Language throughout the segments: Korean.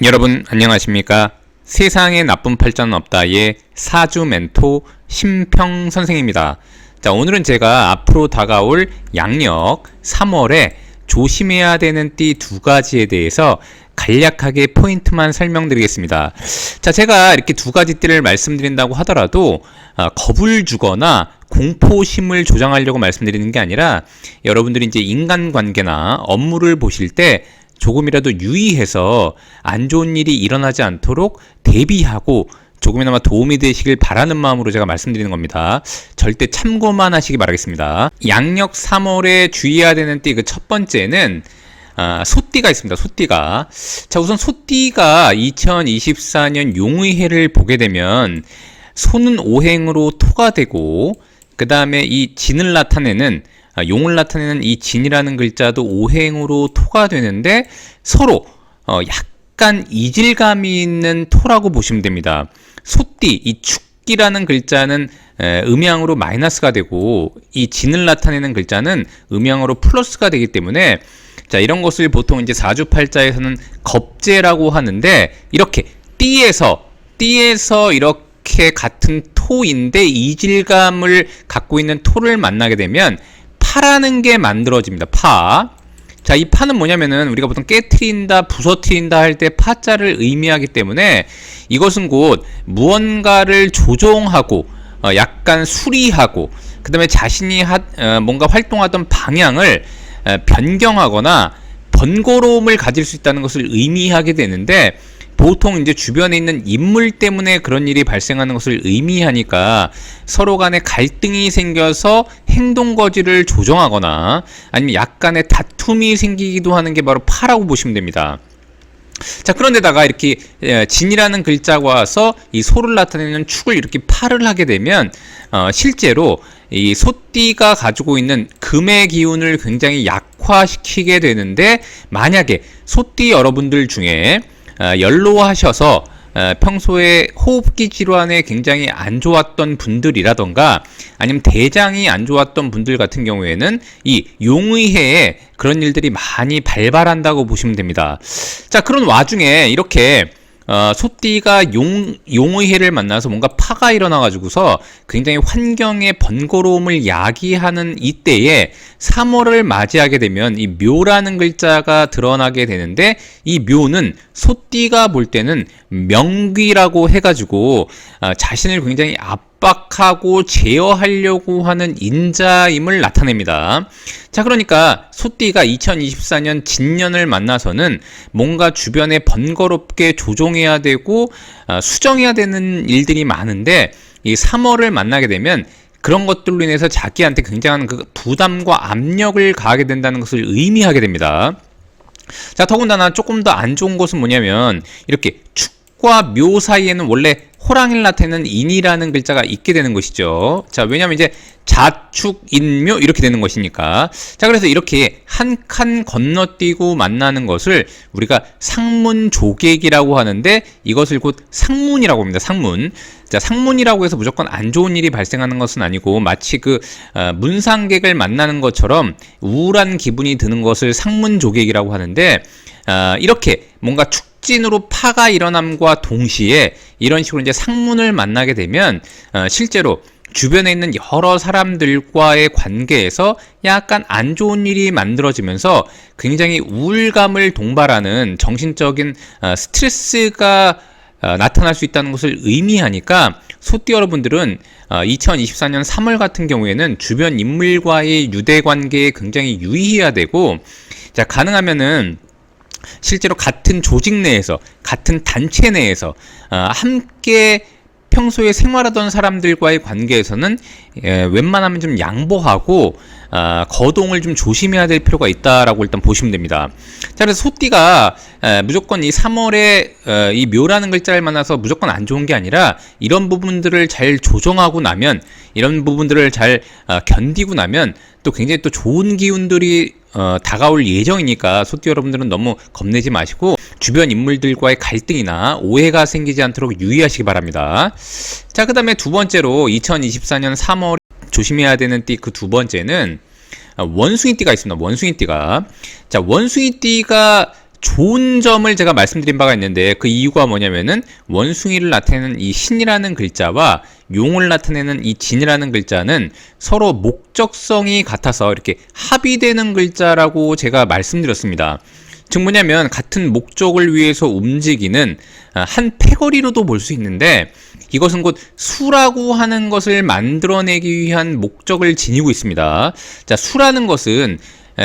여러분 안녕하십니까? 세상에 나쁜 팔자는 없다의 사주 멘토 심평 선생입니다. 자, 오늘은 제가 앞으로 다가올 양력 3월에 조심해야 되는 띠 두 가지에 대해서 간략하게 포인트만 설명드리겠습니다. 자, 제가 이렇게 두 가지 띠를 말씀드린다고 하더라도 겁을 주거나 공포심을 조장하려고 말씀드리는 게 아니라 여러분들이 이제 인간관계나 업무를 보실 때 조금이라도 유의해서 안 좋은 일이 일어나지 않도록 대비하고 조금이나마 도움이 되시길 바라는 마음으로 제가 말씀드리는 겁니다. 절대 참고만 하시기 바라겠습니다. 양력 3월에 주의해야 되는 띠 그 첫 번째는 소띠가 있습니다. 소띠가. 자, 우선 소띠가 2024년 용의 해를 보게 되면 소는 오행으로 토가 되고 그 다음에 이 진을 나타내는 용을 나타내는 이 진이라는 글자도 오행으로 토가 되는데 서로 약간 이질감이 있는 토라고 보시면 됩니다. 소띠, 이 축기라는 글자는 음양으로 마이너스가 되고 이 진을 나타내는 글자는 음양으로 플러스가 되기 때문에 자, 이런 것을 보통 이제 사주팔자에서는 겁재라고 하는데 이렇게 띠에서 이렇게 같은 토인데 이질감을 갖고 있는 토를 만나게 되면 파라는 게 만들어집니다. 파. 자, 이 파는 뭐냐면은 우리가 보통 깨트린다, 부서트린다 할 때 파자를 의미하기 때문에 이것은 곧 무언가를 조종하고 약간 수리하고 그 다음에 자신이 뭔가 활동하던 방향을 변경하거나 번거로움을 가질 수 있다는 것을 의미하게 되는데 보통 이제 주변에 있는 인물 때문에 그런 일이 발생하는 것을 의미하니까 서로 간에 갈등이 생겨서 행동 거지를 조정하거나 아니면 약간의 다툼이 생기기도 하는 게 바로 파라고 보시면 됩니다. 자, 그런데다가 이렇게 진이라는 글자가 와서 이 소를 나타내는 축을 이렇게 파를 하게 되면 실제로 이 소띠가 가지고 있는 금의 기운을 굉장히 약화시키게 되는데 만약에 소띠 여러분들 중에 연로하셔서 평소에 호흡기 질환에 굉장히 안 좋았던 분들이라던가 아니면 대장이 안 좋았던 분들 같은 경우에는 이 용의해에 그런 일들이 많이 발발한다고 보시면 됩니다. 자, 그런 와중에 이렇게 소띠가 용의해를 만나서 뭔가 파가 일어나가지고서 굉장히 환경의 번거로움을 야기하는 이때에 3월을 맞이하게 되면 이 묘라는 글자가 드러나게 되는데 이 묘는 소띠가 볼 때는 명귀라고 해가지고 자신을 굉장히 압박하고 제어하려고 하는 인자임을 나타냅니다. 자, 그러니까 소띠가 2024년 진년을 만나서는 뭔가 주변에 번거롭게 조종해야 되고 수정해야 되는 일들이 많은데 이 3월을 만나게 되면 그런 것들로 인해서 자기한테 굉장한 그 부담과 압력을 가하게 된다는 것을 의미하게 됩니다. 자, 더군다나 조금 더 안 좋은 것은 뭐냐면 이렇게 축과 묘 사이에는 원래 호랑이를 나타내는 인이라는 글자가 있게 되는 것이죠. 자, 왜냐면 이제 자축인묘 이렇게 되는 것이니까. 자, 그래서 이렇게 한 칸 건너뛰고 만나는 것을 우리가 상문조객이라고 하는데 이것을 곧 상문이라고 합니다. 상문. 자, 상문이라고 해서 무조건 안 좋은 일이 발생하는 것은 아니고 마치 그 문상객을 만나는 것처럼 우울한 기분이 드는 것을 상문조객이라고 하는데 이렇게 뭔가 축진으로 파가 일어남과 동시에 이런 식으로 이제 상문을 만나게 되면 실제로 주변에 있는 여러 사람들과의 관계에서 약간 안 좋은 일이 만들어지면서 굉장히 우울감을 동반하는 정신적인 스트레스가 나타날 수 있다는 것을 의미하니까 소띠 여러분들은 2024년 3월 같은 경우에는 주변 인물과의 유대관계에 굉장히 유의해야 되고 자, 가능하면은 실제로 같은 조직 내에서 같은 단체 내에서 함께 평소에 생활하던 사람들과의 관계에서는 웬만하면 좀 양보하고 거동을 좀 조심해야 될 필요가 있다라고 일단 보시면 됩니다. 자, 그래서 소띠가 무조건 이 3월에 이 묘라는 글자를 만나서 무조건 안 좋은 게 아니라 이런 부분들을 잘 조정하고 나면 이런 부분들을 잘 견디고 나면 또 굉장히 또 좋은 기운들이 다가올 예정이니까 소띠 여러분들은 너무 겁내지 마시고 주변 인물들과의 갈등이나 오해가 생기지 않도록 유의하시기 바랍니다. 자, 그 다음에 두 번째로 2024년 3월 조심해야 되는 띠 그 두 번째는 원숭이띠가 있습니다. 원숭이띠가. 자, 원숭이띠가 좋은 점을 제가 말씀드린 바가 있는데 그 이유가 뭐냐면은 원숭이를 나타내는 이 신이라는 글자와 용을 나타내는 이 진이라는 글자는 서로 목적성이 같아서 이렇게 합의되는 글자라고 제가 말씀드렸습니다. 즉 뭐냐면 같은 목적을 위해서 움직이는 한 패거리로도 볼 수 있는데 이것은 곧 수라고 하는 것을 만들어내기 위한 목적을 지니고 있습니다. 자, 수라는 것은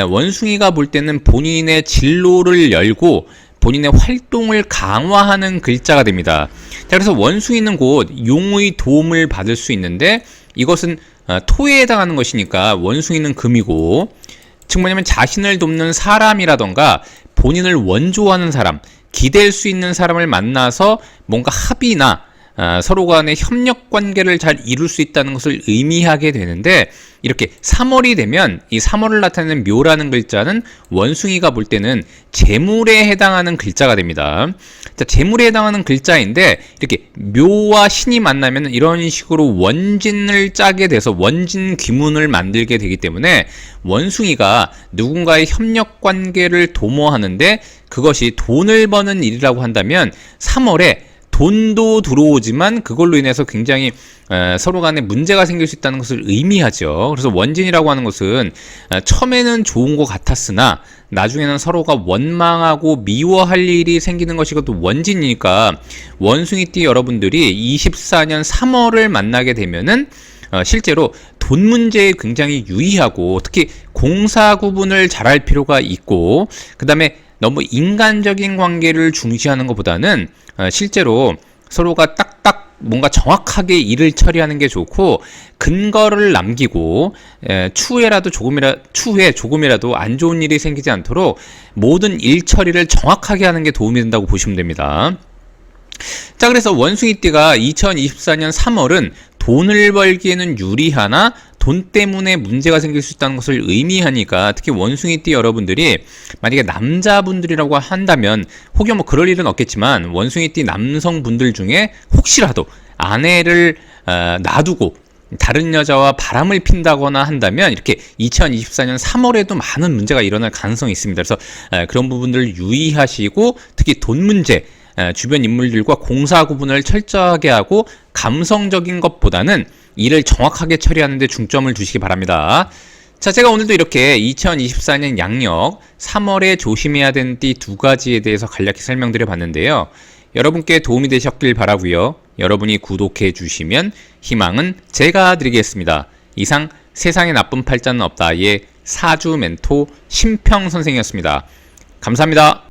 원숭이가 볼 때는 본인의 진로를 열고 본인의 활동을 강화하는 글자가 됩니다. 자, 그래서 원숭이는 곧 용의 도움을 받을 수 있는데 이것은 토에 해당하는 것이니까 원숭이는 금이고, 즉 뭐냐면 자신을 돕는 사람이라던가 본인을 원조하는 사람, 기댈 수 있는 사람을 만나서 뭔가 합의나 서로 간의 협력 관계를 잘 이룰 수 있다는 것을 의미하게 되는데, 이렇게 3월이 되면 이 3월을 나타내는 묘라는 글자는 원숭이가 볼 때는 재물에 해당하는 글자가 됩니다. 자, 재물에 해당하는 글자인데 이렇게 묘와 신이 만나면 이런 식으로 원진을 짜게 돼서 원진 귀문을 만들게 되기 때문에 원숭이가 누군가의 협력 관계를 도모하는데 그것이 돈을 버는 일이라고 한다면 3월에 돈도 들어오지만 그걸로 인해서 굉장히 서로 간에 문제가 생길 수 있다는 것을 의미하죠. 그래서 원진이라고 하는 것은 처음에는 좋은 것 같았으나 나중에는 서로가 원망하고 미워할 일이 생기는 것이 그것도 원진이니까 원숭이띠 여러분들이 24년 3월을 만나게 되면은 실제로 돈 문제에 굉장히 유의하고 특히 공사 구분을 잘할 필요가 있고, 그 다음에 너무 인간적인 관계를 중시하는 것보다는 실제로 서로가 딱딱 뭔가 정확하게 일을 처리하는 게 좋고, 근거를 남기고 추후에 조금이라도 안 좋은 일이 생기지 않도록 모든 일 처리를 정확하게 하는 게 도움이 된다고 보시면 됩니다. 자, 그래서 원숭이띠가 2024년 3월은 돈을 벌기에는 유리하나 돈 때문에 문제가 생길 수 있다는 것을 의미하니까 특히 원숭이띠 여러분들이 만약에 남자분들이라고 한다면, 혹여 뭐 그럴 일은 없겠지만 원숭이띠 남성분들 중에 혹시라도 아내를 놔두고 다른 여자와 바람을 핀다거나 한다면 이렇게 2024년 3월에도 많은 문제가 일어날 가능성이 있습니다. 그래서 그런 부분들을 유의하시고 특히 돈 문제, 주변 인물들과 공사 구분을 철저하게 하고 감성적인 것보다는 일을 정확하게 처리하는 데 중점을 두시기 바랍니다. 자, 제가 오늘도 이렇게 2024년 양력 3월에 조심해야 되는 띠 두 가지에 대해서 간략히 설명드려 봤는데요. 여러분께 도움이 되셨길 바라고요. 여러분이 구독해 주시면 희망은 제가 드리겠습니다. 이상 세상에 나쁜 팔자는 없다의 사주 멘토 심평 선생이었습니다. 감사합니다.